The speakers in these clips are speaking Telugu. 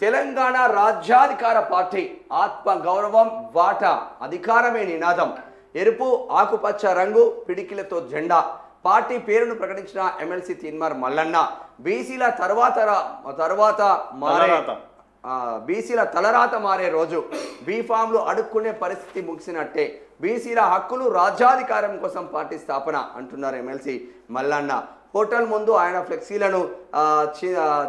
తెలంగాణ రాజ్యాధికార పార్టీ ఆత్మ గౌరవం వాటా అధికారమే నినాదం ఎరుపు ఆకుపచ్చ రంగు పిడికిలతో జెండా పార్టీ పేరును ప్రకటించిన ఎమ్మెల్సీ తీన్మార్ మల్లన్న బీసీల తర్వాత బీసీల తలరాత మారే రోజు బీఫామ్లు అడుక్కునే పరిస్థితి ముగిసినట్టే బీసీల హక్కులు రాజ్యాధికారం కోసం పార్టీ స్థాపన అంటున్నారు ఎమ్మెల్సీ మల్లన్న హోటల్ ముందు ఆయన ఫ్లెక్సీలను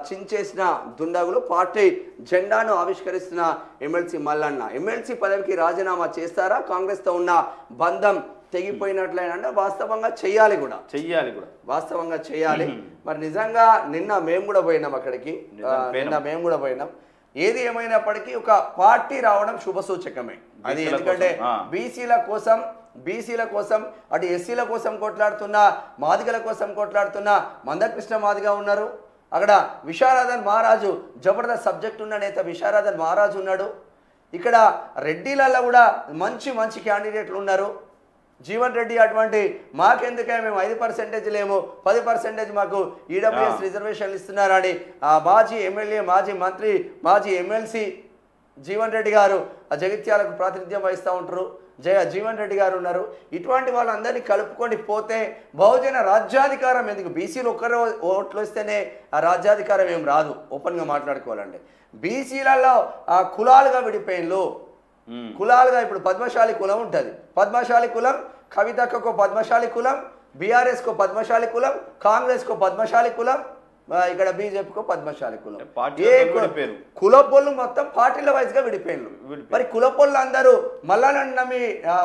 చించేసిన దుండగులు పార్టీ జెండాను ఆవిష్కరిస్తున్న ఎమ్మెల్సీ మల్లన్న ఎమ్మెల్సీ పదవికి రాజీనామా చేస్తారా కాంగ్రెస్తో ఉన్న బంధం తెగిపోయినట్లయినా వాస్తవంగా చెయ్యాలి కూడా వాస్తవంగా చేయాలి మరి నిజంగా నిన్న మేము కూడా పోయినాం అక్కడికి మేము కూడా పోయినాం ఏది ఏమైనప్పటికీ ఒక పార్టీ రావడం శుభ సూచకమే అది ఎందుకంటే బీసీల కోసం అటు ఎస్సీల కోసం కొట్లాడుతున్న మాదిగల కోసం కొట్లాడుతున్న మందకృష్ణ మాదిగా ఉన్నారు అక్కడ విశారదన్ మహారాజు జబర్దస్త్ సబ్జెక్ట్ ఉన్న నేత విశారదన్ మహారాజు ఉన్నాడు ఇక్కడ రెడ్డిలలో కూడా మంచి క్యాండిడేట్లు ఉన్నారు జీవన్ రెడ్డి అటువంటి మాకెందుకే మేము 5% లేము 10% మాకు ఈడబ్ల్యూఎస్ రిజర్వేషన్లు ఇస్తున్నారని మాజీ ఎమ్మెల్యే మాజీ మంత్రి మాజీ ఎమ్మెల్సీ జీవన్ రెడ్డి గారు ఆ జగిత్యాలకు ప్రాతినిధ్యం వహిస్తూ ఉంటారు జీవన్ రెడ్డి గారు ఉన్నారు ఇటువంటి వాళ్ళందరినీ కలుపుకొని పోతే బహుజన రాజ్యాధికారం ఎందుకు బీసీలు ఒక్కరు ఓట్లు వస్తేనే ఆ రాజ్యాధికారం ఏం రాదు ఓపెన్గా మాట్లాడుకోవాలంటే బీసీలలో కులాలుగా విడిపోయిన్లు కులాలుగా ఇప్పుడు పద్మశాలి కులం ఉంటుంది పద్మశాలి కులం కవితకు పద్మశాలి కులం బీఆర్ఎస్కు పద్మశాలి కులం కాంగ్రెస్కు పద్మశాలి కులం ఇక్కడ బీజేపీకో పద్మశాలి కులం కులపొల్లు మొత్తం పార్టీల వైజ్గా విడిపోయిన్లు మరి కులపొల్లు అందరూ మళ్ళా నమ్మి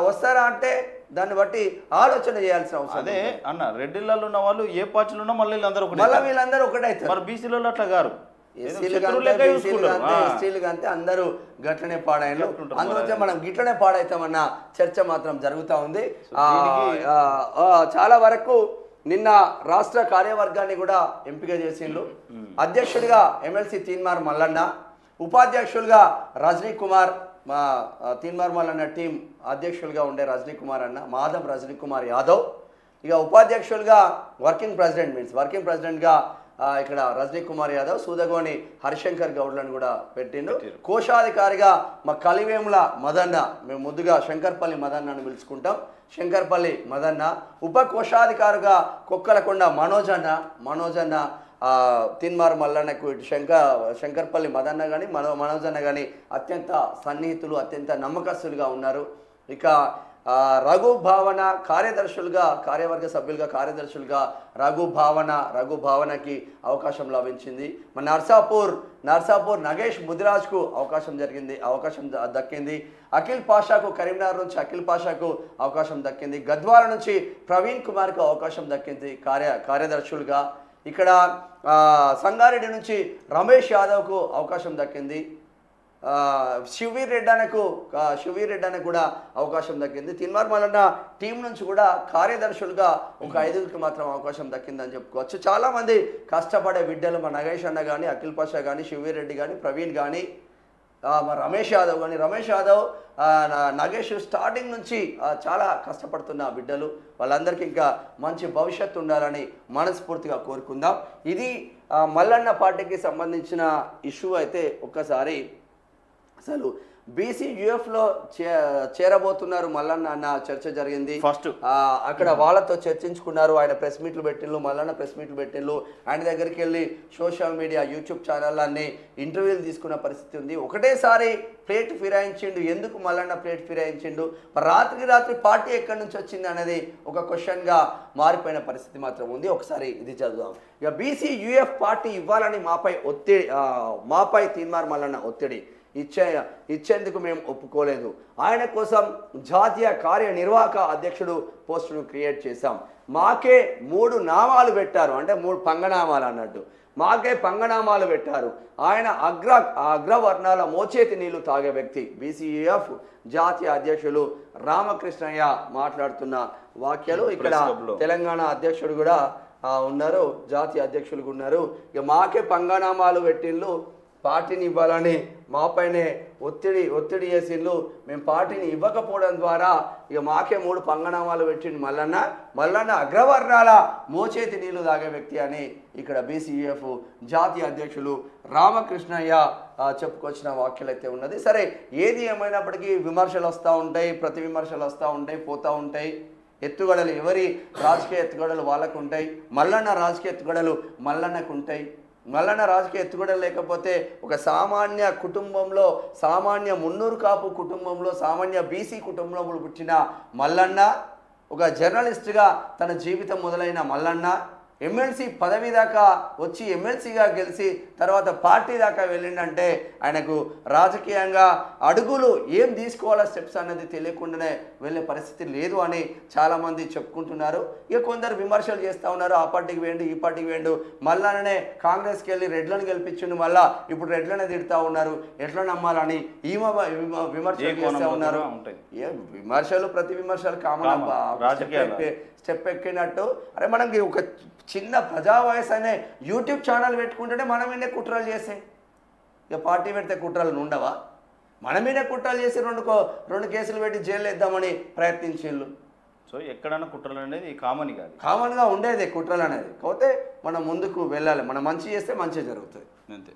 వస్తారా అంటే దాన్ని బట్టి ఆలోచన చేయాల్సిన అవసరం అదే అన్న రెడ్డిలలో ఉన్న వాళ్ళు ఏ పార్టీలో ఉన్నా మళ్ళీ వీళ్ళందరూ ఒకటైతే మరి బీసీలలో అట్లా గారు ఎస్టీలుగా అంతే అందరూ గట్లనే పాడాయలు అందువల్ల మనం గిట్లనే పాడైతామన్న చర్చ మాత్రం జరుగుతూ ఉంది చాలా వరకు నిన్న రాష్ట్ర కార్యవర్గాన్ని కూడా ఎంపిక చేసిండ్రు అధ్యక్షుడిగా ఎమ్మెల్సీ తీన్మార్ మల్లన్న ఉపాధ్యక్షులుగా రజనీ కుమార్ మా తీన్మార్ మల్లన్న టీం అధ్యక్షులుగా ఉండే రజనీ కుమార్ అన్న మాధవ్ రజనీ కుమార్ యాదవ్ ఇక ఉపాధ్యక్షులుగా వర్కింగ్ ప్రెసిడెంట్గా ఇక్కడ రజనీ కుమార్ యాదవ్ సూదగోని హరిశంకర్ గౌడ్లను కూడా పెట్టిండు కోశాధికారిగా మా కలివేముల మదన్న మేము ముద్దుగా శంకర్పల్లి మదన్న అని పిలుచుకుంటాం శంకర్పల్లి మదన్న ఉప కోశాధికారిగా కొక్కలకొండ మనోజన్న తీన్మార్ మల్లన్నకు ఇటు శంకర్పల్లి మదన్న కానీ మనోజన్న కానీ అత్యంత సన్నిహితులు అత్యంత నమ్మకస్తులుగా ఉన్నారు ఇక రఘు కార్యవర్గ సభ్యులుగా కార్యదర్శులుగా రఘు భావనకి అవకాశం లభించింది మన నర్సాపూర్ నగేష్ ముదిరాజ్కు అవకాశం దక్కింది అఖిల్ పాషాకు కరీంనగర్ నుంచి అఖిల్ పాషాకు అవకాశం దక్కింది గద్వాల నుంచి ప్రవీణ్ కుమార్కు అవకాశం దక్కింది కార్యదర్శులుగా ఇక్కడ సంగారెడ్డి నుంచి రమేష్ యాదవ్కు అవకాశం దక్కింది శివీర్ రెడ్డి కూడా అవకాశం దక్కింది తీన్మార్ మల్లన్న టీం నుంచి కూడా కార్యదర్శులుగా ఒక 5గురికి మాత్రం అవకాశం దక్కిందని చెప్పుకోవచ్చు చాలామంది కష్టపడే బిడ్డలు మా నగేష్ అన్న కానీ అఖిల్ పాషా కానీ శివీర్ రెడ్డి కానీ ప్రవీణ్ కానీ మా రమేష్ యాదవ్ నగేష్ స్టార్టింగ్ నుంచి చాలా కష్టపడుతున్న బిడ్డలు వాళ్ళందరికీ ఇంకా మంచి భవిష్యత్తు ఉండాలని మనస్ఫూర్తిగా కోరుకుందాం ఇది మల్లన్న పార్టీకి సంబంధించిన ఇష్యూ అయితే ఒక్కసారి అసలు బీసీ యూఎఫ్లో చేరబోతున్నారు మల్లన్న అన్న చర్చ జరిగింది ఫస్ట్ అక్కడ వాళ్ళతో చర్చించుకున్నారు ఆయన ప్రెస్ మీట్లు పెట్టిండ్రు మల్లన్న ప్రెస్ మీట్లు పెట్టిండ్రు ఆయన దగ్గరికి వెళ్ళి సోషల్ మీడియా యూట్యూబ్ ఛానళ్ళన్నీ ఇంటర్వ్యూలు తీసుకున్న పరిస్థితి ఉంది ఒకటేసారి ప్లేట్ ఫిరాయించిండు ఎందుకు మల్లన్న ప్లేట్ ఫిరాయించిండు రాత్రి పార్టీ ఎక్కడి నుంచి వచ్చింది అనేది ఒక క్వశ్చన్గా మారిపోయిన పరిస్థితి మాత్రం ఉంది ఒకసారి ఇది చదువుదాం ఇక బీసీ యూఎఫ్ పార్టీ ఇవ్వాలని మాపై తీన్మార్ మల్లన్న ఒత్తిడి ఇచ్చేందుకు మేము ఒప్పుకోలేదు ఆయన కోసం జాతీయ కార్యనిర్వాహక అధ్యక్షుడు పోస్టును క్రియేట్ చేశాం మాకే 3 నామాలు పెట్టారు అంటే 3 పంగనామాలు అన్నట్టు మాకే పంగనామాలు పెట్టారు ఆయన అగ్రవర్ణాల మోచేతి నీళ్లు తాగే వ్యక్తి బీసీఎఫ్ జాతీయ అధ్యక్షులు రామకృష్ణయ్య మాట్లాడుతున్న వాక్యాలు ఇక్కడ తెలంగాణ అధ్యక్షుడు కూడా ఉన్నారు జాతీయ అధ్యక్షులు ఉన్నారు ఇక మాకే పంగనామాలు పెట్టిళ్ళు పార్టీని ఇవ్వాలని మాపైనే ఒత్తిడి చేసిండ్రు. మేము పార్టీని ఇవ్వకపోవడం ద్వారా ఇక మాకే 3 పంగనామాలు పెట్టిండు మల్లన్న అగ్రవర్ణాల మోచేతి నీళ్లు తాగే వ్యక్తి అని ఇక్కడ బీసీఎఫ్ జాతీయ అధ్యక్షులు రామకృష్ణయ్య చెప్పుకొచ్చిన వాక్యాలు అయితే ఉన్నది. సరే, ఏది ఏమైనప్పటికీ విమర్శలు వస్తూ ఉంటాయి, ప్రతి విమర్శలు వస్తూ ఉంటాయి, పోతూ ఉంటాయి. ఎత్తుగడలు ఎవరి రాజకీయ ఎత్తుగడలు వాళ్ళకు ఉంటాయి. మల్లన్న రాజకీయ ఎత్తుగడలు మల్లన్నకు ఉంటాయి. మల్లన్న రాజకీయ ఎత్తుగడలు లేకపోతే ఒక సామాన్య కుటుంబంలో, సామాన్య మున్నూరు కాపు కుటుంబంలో, సామాన్య బీసీ కుటుంబంలో పుట్టిన మల్లన్న, ఒక జర్నలిస్ట్గా తన జీవితం మొదలైన మల్లన్న ఎమ్మెల్సీ పదవి దాకా వచ్చి ఎమ్మెల్సీగా గెలిచి తర్వాత పార్టీ దాకా వెళ్ళిండంటే ఆయనకు రాజకీయంగా అడుగులు ఏం తీసుకోవాలో స్టెప్స్ అన్నది తెలియకుండానే వెళ్ళే పరిస్థితి లేదు అని చాలామంది చెప్పుకుంటున్నారు. ఇక కొందరు విమర్శలు చేస్తూ ఉన్నారు, ఆ పార్టీకి వేయండు, ఈ పార్టీకి వేయండు, మళ్ళానే కాంగ్రెస్కి వెళ్ళి రెడ్లను గెలిపించిండు, మళ్ళా ఇప్పుడు రెడ్లనే తిడుతూ ఉన్నారు, ఎట్లా నమ్మాలని విమర్శలు చేస్తూ ఉన్నారు. విమర్శలు ప్రతి విమర్శలు కామన్ స్టెప్ ఎక్కినట్టు. అరే మనకి ఒక చిన్న ప్రజా వాయిస్ అనే యూట్యూబ్ ఛానల్ పెట్టుకుంటుంటే మన మీదే కుట్రలు చేసే, ఇక పార్టీ పెడితే కుట్రలు ఉండవా? మన మీదే కుట్రలు చేసి రెండు కేసులు పెట్టి జైలు వేద్దామని ప్రయత్నించేళ్ళు. సో ఎక్కడైనా కుట్రలు అనేది కామన్గా ఉండేది కుట్రలు అనేది. కాకపోతే మనం ముందుకు వెళ్ళాలి, మనం మంచి చేస్తే మంచి జరుగుతుంది అంతే.